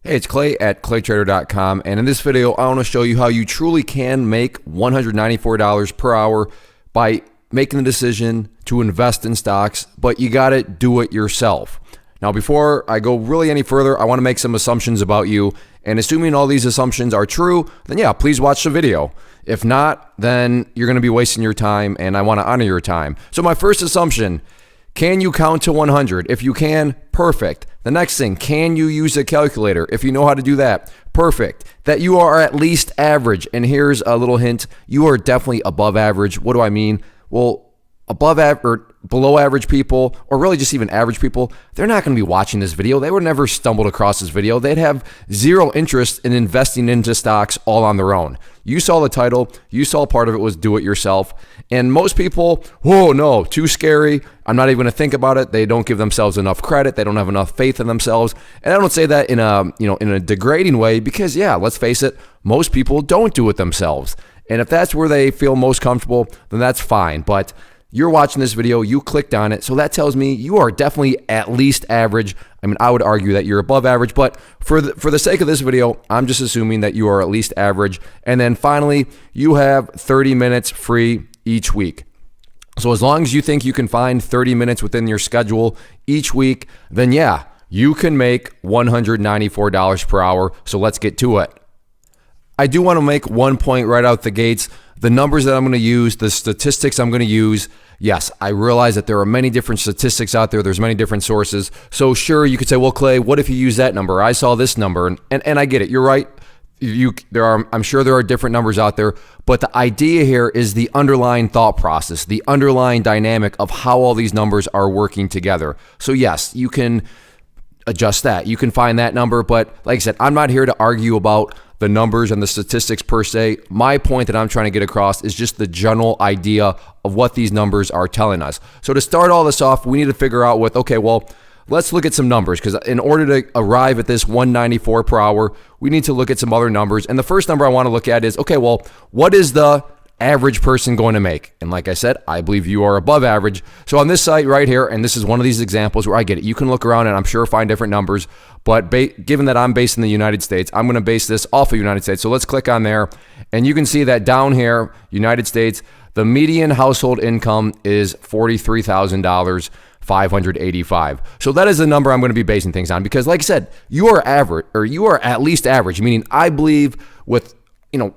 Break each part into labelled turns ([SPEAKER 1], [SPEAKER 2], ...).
[SPEAKER 1] Hey, it's Clay at claytrader.com, and in this video, I want to show you how you truly can make $194 per hour by making the decision to invest in stocks, but you got to do it yourself. Now, before I go really any further, I want to make some assumptions about you, and assuming all these assumptions are true, then yeah, please watch the video. If not, then you're going to be wasting your time, and I want to honor your time. So my first assumption: can you count to 100? If you can, perfect. The next thing, can you use a calculator? If you know how to do that, perfect. That you are at least average. And here's a little hint: you are definitely above average. What do I mean? Well, above average or below average people, or really just even average people, they're not going to be watching this video. They would never stumbled across this video. They'd have zero interest in investing into stocks all on their own. You saw the title. You saw part of it was do it yourself. And most people, whoa, no, too scary. I'm not even going to think about it. They don't give themselves enough credit. They don't have enough faith in themselves. And I don't say that in a degrading way, because yeah, let's face it, most people don't do it themselves. And if that's where they feel most comfortable, then that's fine. But you're watching this video, you clicked on it, so that tells me you are definitely at least average. I mean, I would argue that you're above average, but for the sake of this video, I'm just assuming that you are at least average. And then finally, you have 30 minutes free each week. So as long as you think you can find 30 minutes within your schedule each week, then yeah, you can make $194 per hour. So let's get to it. I do want to make one point right out the gates. The numbers that I'm going to use, the statistics I'm going to use, yes, I realize that there are many different statistics out there. There's many different sources. So sure, you could say, well, Clay, what if you use that number? I saw this number. And I get it. You're right. I'm sure there are different numbers out there, but the idea here is the underlying thought process, the underlying dynamic of how all these numbers are working together. So yes, you can adjust that. You can find that number, but like I said, I'm not here to argue about the numbers and the statistics per se. My point that I'm trying to get across is just the general idea of what these numbers are telling us. So to start all this off, we need to figure out okay, well, let's look at some numbers, because in order to arrive at this 194 per hour, we need to look at some other numbers. And the first number I want to look at is, okay, well, what is the average person going to make? And like I said, I believe you are above average. So on this site right here, and this is one of these examples where I get it, you can look around and I'm sure find different numbers, but given that I'm based in the United States, I'm going to base this off of United States. So let's click on there, and you can see that down here, United States, the median household income is $43,000. 585. So that is the number I'm going to be basing things on, because like I said, you are average, or you are at least average, meaning I believe with, in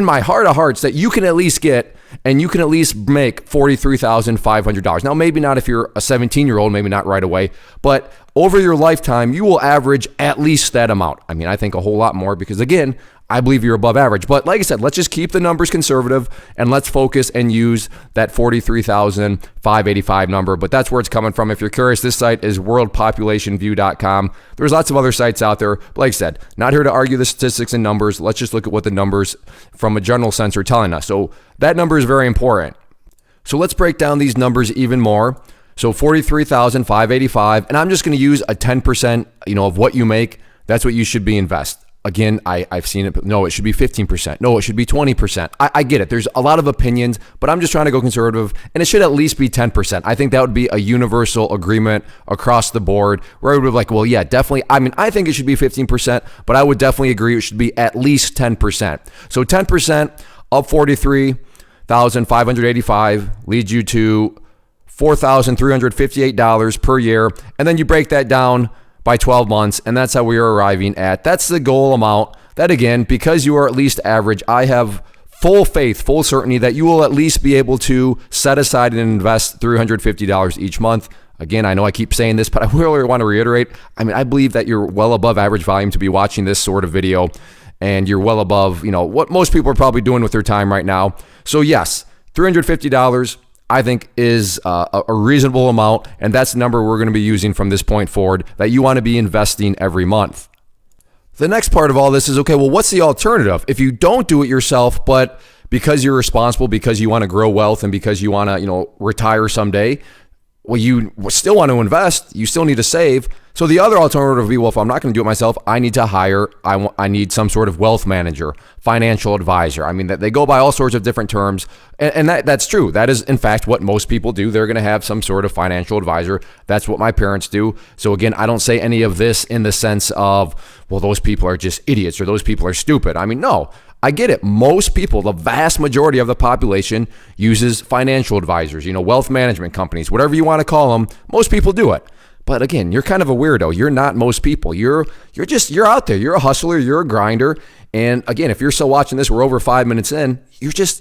[SPEAKER 1] my heart of hearts that you can at least get, and you can at least make $43,500. Now, maybe not if you're a 17-year-old, maybe not right away, but over your lifetime, you will average at least that amount. I mean, I think a whole lot more, because again, I believe you're above average. But like I said, let's just keep the numbers conservative and let's focus and use that 43,585 number. But that's where it's coming from. If you're curious, this site is worldpopulationview.com. There's lots of other sites out there. But like I said, not here to argue the statistics and numbers. Let's just look at what the numbers from a general sense are telling us. So that number is very important. So let's break down these numbers even more. So 43,585, and I'm just going to use a 10%, of what you make. That's what you should be invest. Again, I've seen it. No, it should be 15%. No, it should be 20%. I get it. There's a lot of opinions, but I'm just trying to go conservative, and it should at least be 10%. I think that would be a universal agreement across the board, where I would be like, well, yeah, definitely. I mean, I think it should be 15%, but I would definitely agree it should be at least 10%. So 10% of 43,585 leads you to $4,358 per year, and then you break that down by 12 months, and that's how we are arriving at. That's the goal amount. That again, because you are at least average, I have full faith, full certainty that you will at least be able to set aside and invest $350 each month. Again, I know I keep saying this, but I really want to reiterate. I mean, I believe that you're well above average volume to be watching this sort of video, and you're well above, what most people are probably doing with their time right now. So yes, $350. I think is a reasonable amount, and that's the number we're going to be using from this point forward, that you want to be investing every month. The next part of all this is, okay, well, what's the alternative? If you don't do it yourself, but because you're responsible, because you want to grow wealth, and because you want to, retire someday, well, you still want to invest. You still need to save. So the other alternative would be, well, if I'm not going to do it myself, I need to hire, I need some sort of wealth manager, financial advisor. I mean, they go by all sorts of different terms. And that's true. That is, in fact, what most people do. They're going to have some sort of financial advisor. That's what my parents do. So again, I don't say any of this in the sense of, well, those people are just idiots or those people are stupid. I mean, no. I get it. Most people, the vast majority of the population uses financial advisors, wealth management companies, whatever you want to call them. Most people do it. But again, you're kind of a weirdo. You're not most people. You're out there. You're a hustler. You're a grinder. And again, if you're still watching this, we're over 5 minutes in.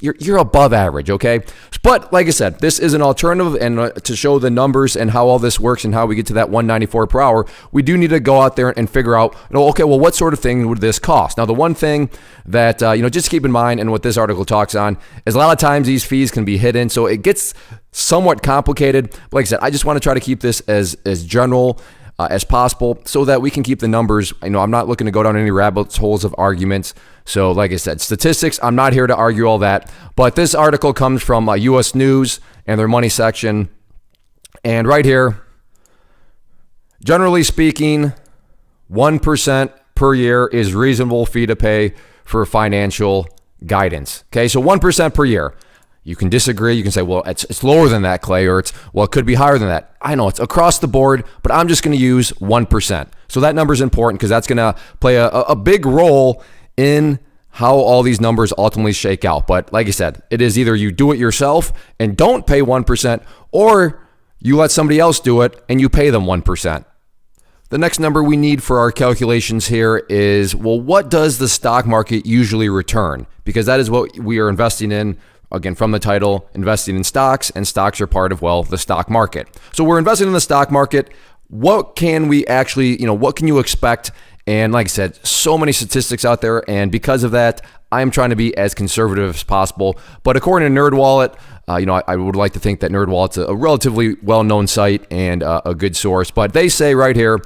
[SPEAKER 1] You're above average, okay? But like I said, this is an alternative, and to show the numbers and how all this works and how we get to that 194 per hour, we do need to go out there and figure out, okay, well, what sort of thing would this cost? Now, the one thing that just keep in mind, and what this article talks on, is a lot of times these fees can be hidden, so it gets somewhat complicated. But like I said, I just want to try to keep this as general as possible so that we can keep the numbers. I'm not looking to go down any rabbit holes of arguments. So like I said, statistics, I'm not here to argue all that. But this article comes from U.S. News and their money section. And right here, generally speaking, 1% per year is reasonable fee to pay for financial guidance. Okay, so 1% per year. You can disagree. You can say, well, it's lower than that, Clay, or it could be higher than that. I know it's across the board, but I'm just going to use 1%. So that number is important because that's going to play a big role in how all these numbers ultimately shake out. But like I said, it is either you do it yourself and don't pay 1%, or you let somebody else do it and you pay them 1%. The next number we need for our calculations here is, well, what does the stock market usually return? Because that is what we are investing in. Again, from the title, investing in stocks, and stocks are part of, the stock market. So we're investing in the stock market. What can we actually, what can you expect? And like I said, so many statistics out there. And because of that, I'm trying to be as conservative as possible. But according to NerdWallet, I would like to think that NerdWallet's a relatively well-known site and a good source. But they say right here,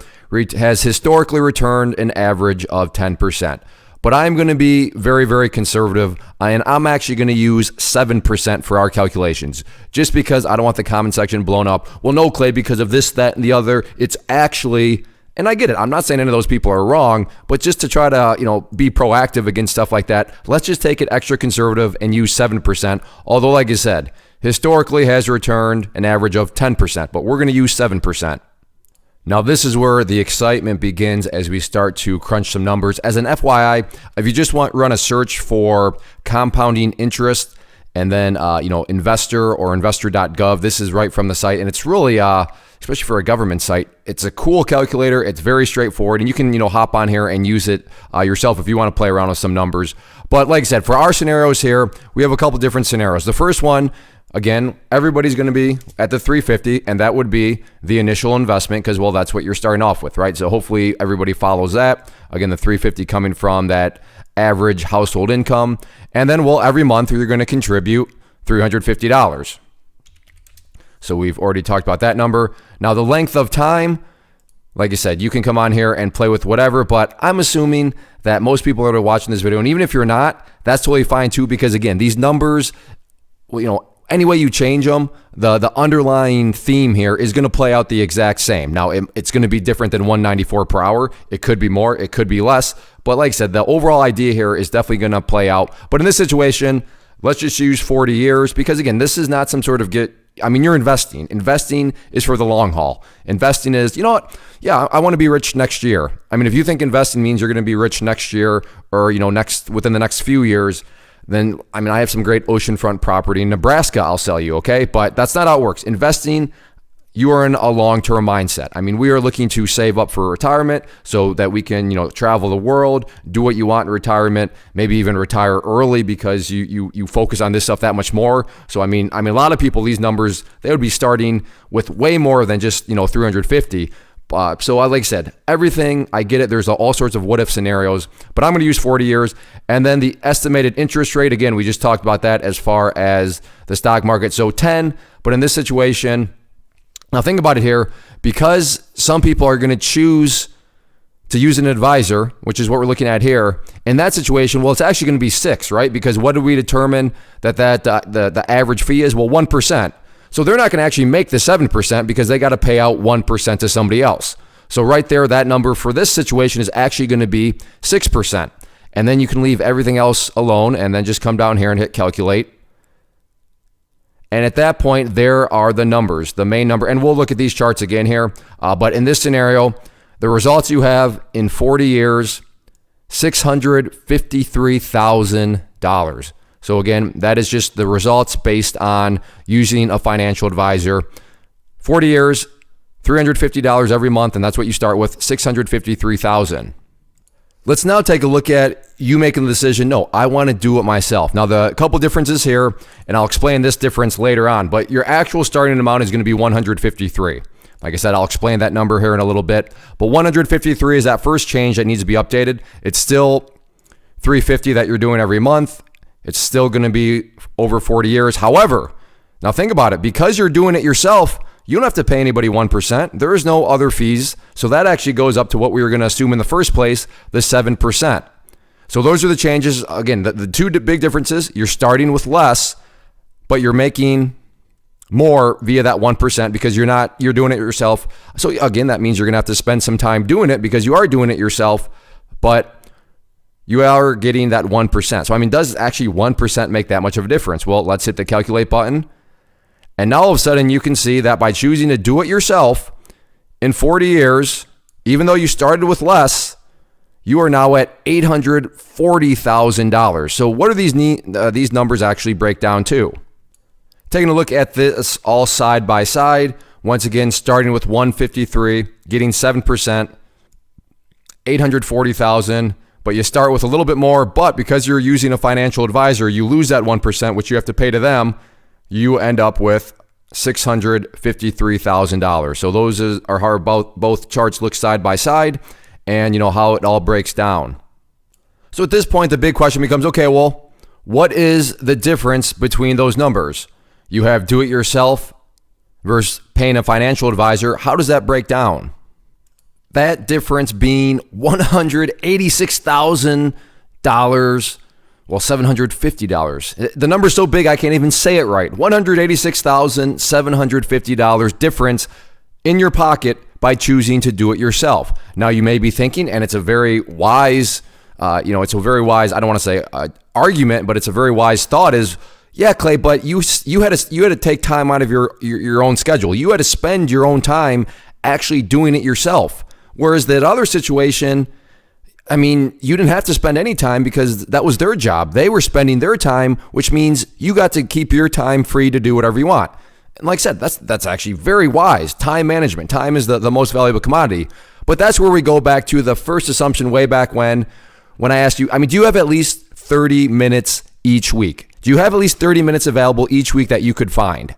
[SPEAKER 1] has historically returned an average of 10%. But I'm going to be very, very conservative, and I'm actually going to use 7% for our calculations, just because I don't want the comment section blown up. Well, no, Clay, because of this, that, and the other, it's actually, and I get it. I'm not saying any of those people are wrong, but just to try to, be proactive against stuff like that, let's just take it extra conservative and use 7%. Although, like I said, historically has returned an average of 10%, but we're going to use 7%. Now, this is where the excitement begins as we start to crunch some numbers. As an FYI, if you just run a search for compounding interest and then, investor or investor.gov, this is right from the site. And it's really, especially for a government site, it's a cool calculator. It's very straightforward. And you can, hop on here and use it yourself if you want to play around with some numbers. But like I said, for our scenarios here, we have a couple different scenarios. The first one, again, everybody's going to be at the 350, and that would be the initial investment because, that's what you're starting off with, right? So hopefully everybody follows that. Again, the 350 coming from that average household income. And then, every month you're going to contribute $350. So we've already talked about that number. Now, the length of time, like I said, you can come on here and play with whatever, but I'm assuming that most people are watching this video. And even if you're not, that's totally fine too, because again, these numbers, any way you change them, the underlying theme here is going to play out the exact same. Now, it's going to be different than 194 per hour. It could be more, it could be less. But like I said, the overall idea here is definitely going to play out. But in this situation, let's just use 40 years because, again, this is not some sort of you're investing. Investing is for the long haul. Investing is, yeah, I want to be rich next year. If you think investing means you're going to be rich next year or, within the next few years, then, I have some great oceanfront property in Nebraska I'll sell you, okay? But that's not how it works. Investing, you are in a long-term mindset. We are looking to save up for retirement so that we can, travel the world, do what you want in retirement, maybe even retire early because you focus on this stuff that much more. So, a lot of people, these numbers, they would be starting with way more than just, 350. So like I said, everything, I get it. There's all sorts of what-if scenarios, but I'm going to use 40 years. And then the estimated interest rate, again, we just talked about that as far as the stock market. So 10, but in this situation, now think about it here, because some people are going to choose to use an advisor, which is what we're looking at here. In that situation, it's actually going to be 6, right? Because what do we determine that the average fee is? 1%. So they're not going to actually make the 7% because they got to pay out 1% to somebody else. So right there, that number for this situation is actually going to be 6%. And then you can leave everything else alone and then just come down here and hit calculate. And at that point, there are the numbers, the main number. And we'll look at these charts again here. But in this scenario, the results you have in 40 years, $653,000. So again, that is just the results based on using a financial advisor. 40 years, $350 every month, and that's what you start with, $653,000. Let's now take a look at you making the decision, no, I want to do it myself. Now, the couple differences here, and I'll explain this difference later on, but your actual starting amount is going to be $153. Like I said, I'll explain that number here in a little bit, but $153 is that first change that needs to be updated. It's still $350 that you're doing every month. It's still going to be over 40 years. However, now think about it, because you're doing it yourself, you don't have to pay anybody 1%. There is no other fees. So that actually goes up to what we were going to assume in the first place, the 7%. So those are the changes. Again, the two big differences, you're starting with less, but you're making more via that 1% because you're doing it yourself. So again, that means you're going to have to spend some time doing it because you are doing it yourself, but you are getting that 1%. So I mean, does actually 1% make that much of a difference? Well, let's hit the calculate button. And now all of a sudden you can see that by choosing to do it yourself in 40 years, even though you started with less, you are now at $840,000. So what are these numbers actually break down to? Taking a look at this all side by side, once again, starting with 153, getting 7%, 840,000, but you start with a little bit more, but because you're using a financial advisor, you lose that 1%, which you have to pay to them. You end up with $653,000. So those are how both charts look side by side, and you know how it all breaks down. So at this point, the big question becomes, okay, well, what is the difference between those numbers? You have do it yourself versus paying a financial advisor. How does that break down? That difference being $186,000. Well, $750. The number's so big I can't even say it right. $186,750 difference in your pocket by choosing to do it yourself. Now you may be thinking, and it's a very wise, I don't want to say argument, but it's a very wise thought is, yeah, Clay, but you had to take time out of your own schedule. You had to spend your own time actually doing it yourself. Whereas that other situation, I mean, you didn't have to spend any time because that was their job. They were spending their time, which means you got to keep your time free to do whatever you want. And like I said, that's actually very wise. Time management. Time is the most valuable commodity. But that's where we go back to the first assumption way back when I asked you, I mean, do you have at least 30 minutes each week? Do you have at least 30 minutes available each week that you could find?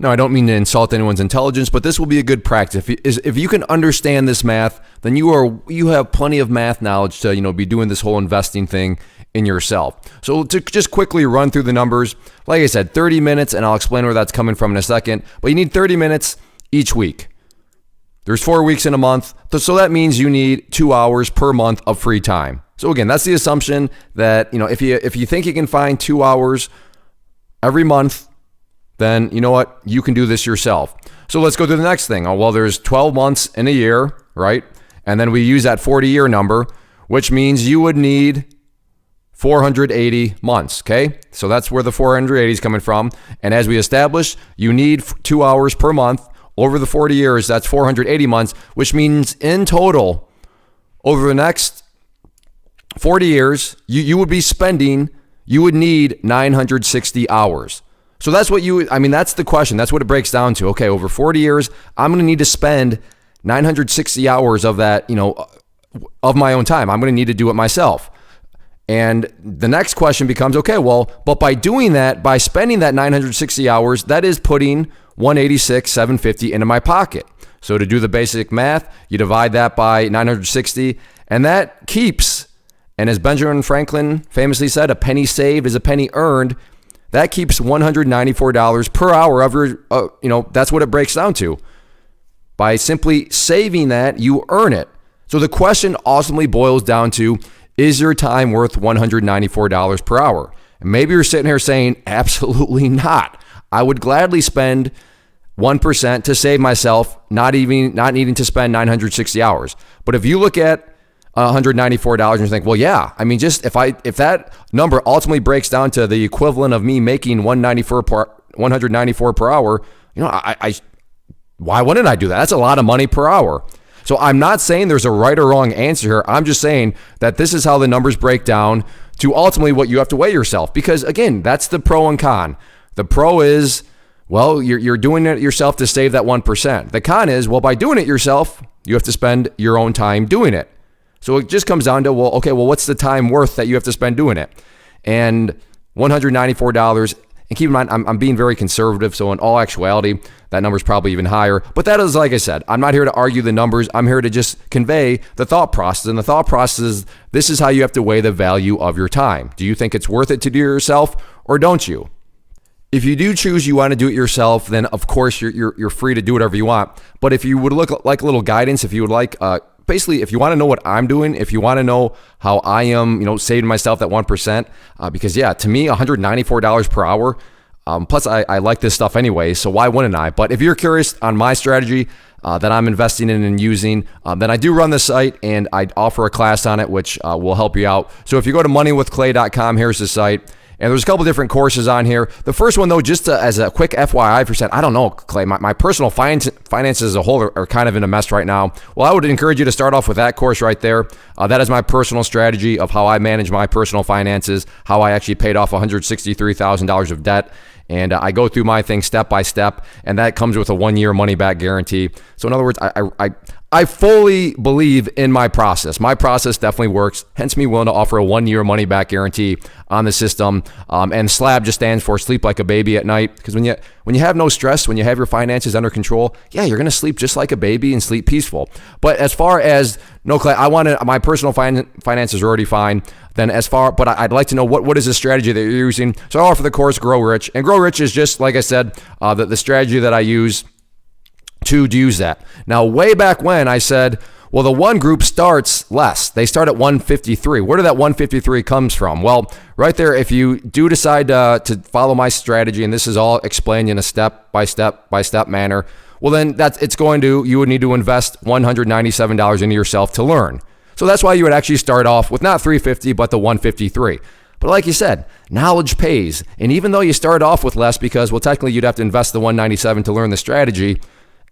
[SPEAKER 1] Now, I don't mean to insult anyone's intelligence, but this will be a good practice. If you can understand this math, then you have plenty of math knowledge to be doing this whole investing thing in yourself. So to just quickly run through the numbers, like I said, 30 minutes, and I'll explain where that's coming from in a second, but you need 30 minutes each week. There's 4 weeks in a month, so that means you need 2 hours per month of free time. So again, that's the assumption that if you think you can find 2 hours every month, then you know what? You can do this yourself. So let's go to the next thing. Well, there's 12 months in a year, right? And then we use that 40-year number, which means you would need 480 months, okay? So that's where the 480 is coming from. And as we established, you need 2 hours per month. Over the 40 years, that's 480 months, which means in total, over the next 40 years, you would need 960 hours. So that's that's the question. That's what it breaks down to. Okay, over 40 years, I'm going to need to spend 960 hours of that, of my own time. I'm going to need to do it myself. And the next question becomes, okay, well, but by doing that, by spending that 960 hours, that is putting $186,750 into my pocket. So to do the basic math, you divide that by 960, and that keeps, and as Benjamin Franklin famously said, a penny saved is a penny earned. That keeps $194 per hour of your, that's what it breaks down to. By simply saving that, you earn it. So the question ultimately boils down to, is your time worth $194 per hour? And maybe you're sitting here saying, absolutely not. I would gladly spend 1% to save myself not needing to spend 960 hours. But if you look at $194 and you think, well, yeah, I mean, just if that number ultimately breaks down to the equivalent of me making 194 per hour, why wouldn't I do that? That's a lot of money per hour. So I'm not saying there's a right or wrong answer here. I'm just saying that this is how the numbers break down to ultimately what you have to weigh yourself. Because again, that's the pro and con. The pro is, well, you're doing it yourself to save that 1%. The con is, well, by doing it yourself, you have to spend your own time doing it. So it just comes down to, well, okay, well, what's the time worth that you have to spend doing it? And $194. And keep in mind, I'm being very conservative. So in all actuality, that number is probably even higher. But that is, like I said, I'm not here to argue the numbers. I'm here to just convey the thought process. And the thought process is, this is how you have to weigh the value of your time. Do you think it's worth it to do it yourself, or don't you? If you do choose you want to do it yourself, then of course you're free to do whatever you want. But if you would look like a little guidance, if you would like, basically, if you want to know what I'm doing, if you want to know how I am, saving myself that 1%, because yeah, to me, $194 per hour. Plus, I like this stuff anyway, so why wouldn't I? But if you're curious on my strategy that I'm investing in and using, then I do run the site and I offer a class on it, which will help you out. So if you go to moneywithclay.com, here's the site. And there's a couple different courses on here. The first one, though, just as a quick FYI for I don't know, Clay, my personal finances as a whole are kind of in a mess right now. Well, I would encourage you to start off with that course right there. That is my personal strategy of how I manage my personal finances, how I actually paid off $163,000 of debt. And I go through my thing step by step, and that comes with a 1-year money-back guarantee. So in other words, I fully believe in my process. My process definitely works, hence me willing to offer a 1-year money-back guarantee on the system. And SLAB just stands for sleep like a baby at night, because when you have no stress, when you have your finances under control, yeah, you're going to sleep just like a baby and sleep peaceful. But as far as, no, Clay, my personal finances are already fine. Then but I'd like to know what is the strategy that you're using. So I offer the course Grow Rich, and Grow Rich is just, like I said, the strategy that I use to use that. Now, way back when I said, well, the one group starts less. They start at 153. Where did that 153 comes from? Well, right there, if you do decide to follow my strategy, and this is all explained in a step-by-step manner, well, then you would need to invest $197 into yourself to learn. So that's why you would actually start off with not 350, but the 153. But like you said, knowledge pays. And even though you start off with less because, well, technically you'd have to invest the 197 to learn the strategy,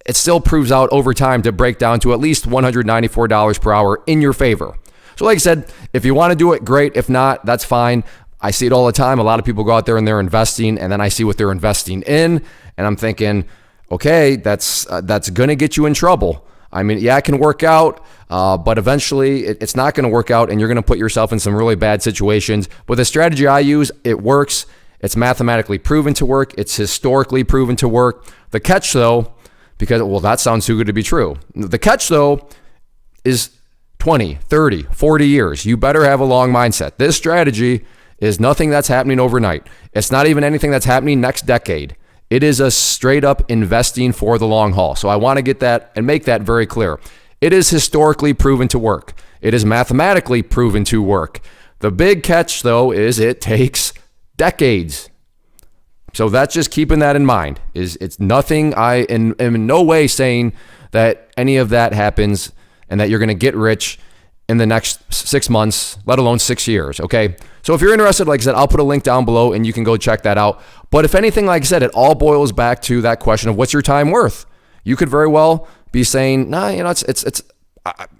[SPEAKER 1] it still proves out over time to break down to at least $194 per hour in your favor. So like I said, if you want to do it, great. If not, that's fine. I see it all the time. A lot of people go out there and they're investing, and then I see what they're investing in, and I'm thinking, okay, that's going to get you in trouble. I mean, yeah, it can work out, but eventually it's not going to work out, and you're going to put yourself in some really bad situations. But the strategy I use, it works. It's mathematically proven to work. It's historically proven to work. The catch, though, because, well, that sounds too good to be true. The catch, though, is 20, 30, 40 years. You better have a long mindset. This strategy is nothing that's happening overnight. It's not even anything that's happening next decade. It is a straight up investing for the long haul. So I want to get that and make that very clear. It is historically proven to work. It is mathematically proven to work. The big catch, though, is it takes decades. So that's just keeping that in mind. It's nothing. I am in no way saying that any of that happens and that you're going to get rich in the next 6 months, let alone 6 years, okay? So if you're interested, like I said, I'll put a link down below and you can go check that out. But if anything, like I said, it all boils back to that question of what's your time worth? You could very well be saying, nah, it's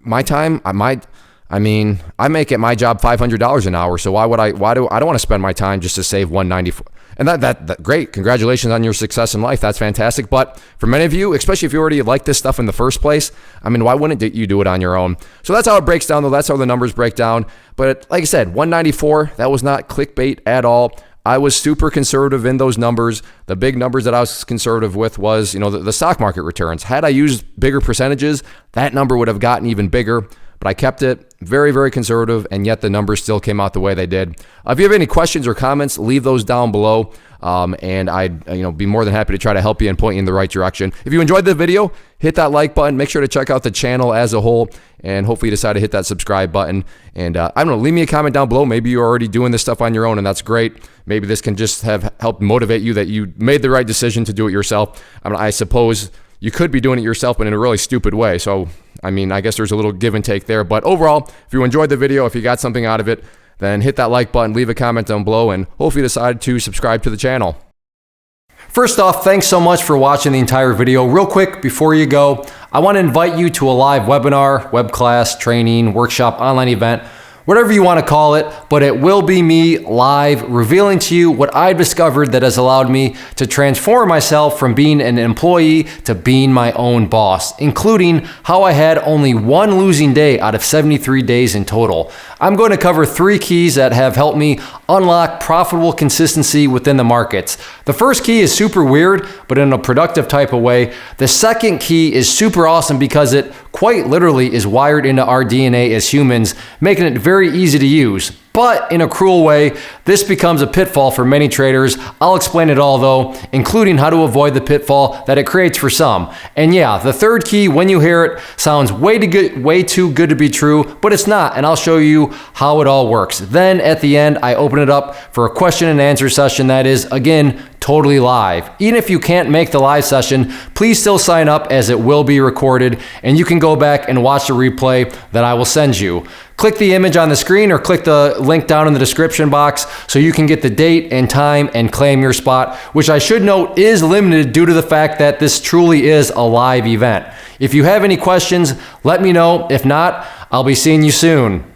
[SPEAKER 1] my time. I make at my job $500 an hour, so I don't want to spend my time just to save $194. And that great. Congratulations on your success in life. That's fantastic. But for many of you, especially if you already like this stuff in the first place, I mean, why wouldn't you do it on your own? So that's how it breaks down, though. That's how the numbers break down. But like I said, 194, that was not clickbait at all. I was super conservative in those numbers. The big numbers that I was conservative with was, the stock market returns. Had I used bigger percentages, that number would have gotten even bigger. but I kept it very, very conservative, and yet the numbers still came out the way they did. If you have any questions or comments, leave those down below, and I'd be more than happy to try to help you and point you in the right direction. If you enjoyed the video, hit that like button. Make sure to check out the channel as a whole, and hopefully you decide to hit that subscribe button. And I don't know, leave me a comment down below. Maybe you're already doing this stuff on your own, and that's great. Maybe this can just have helped motivate you that you made the right decision to do it yourself. I suppose you could be doing it yourself, but in a really stupid way. So, I guess there's a little give and take there. But overall, if you enjoyed the video, if you got something out of it, then hit that like button, leave a comment down below, and hopefully decide to subscribe to the channel. First off, thanks so much for watching the entire video. Real quick, before you go, I want to invite you to a live webinar, web class, training, workshop, online event, whatever you want to call it, but it will be me live revealing to you what I've discovered that has allowed me to transform myself from being an employee to being my own boss, including how I had only one losing day out of 73 days in total. I'm going to cover 3 keys that have helped me unlock profitable consistency within the markets. The first key is super weird, but in a productive type of way. The second key is super awesome because it quite literally is wired into our DNA as humans, making it very easy to use. But in a cruel way, this becomes a pitfall for many traders. I'll explain it all though, including how to avoid the pitfall that it creates for some. And yeah, the third key, when you hear it, sounds way too good to be true, but it's not, and I'll show you how it all works. Then at the end, I open it up for a question and answer session that is, again, totally live. Even if you can't make the live session, please still sign up as it will be recorded, and you can go back and watch the replay that I will send you. Click the image on the screen or click the link down in the description box so you can get the date and time and claim your spot, which I should note is limited due to the fact that this truly is a live event. If you have any questions, let me know. If not, I'll be seeing you soon.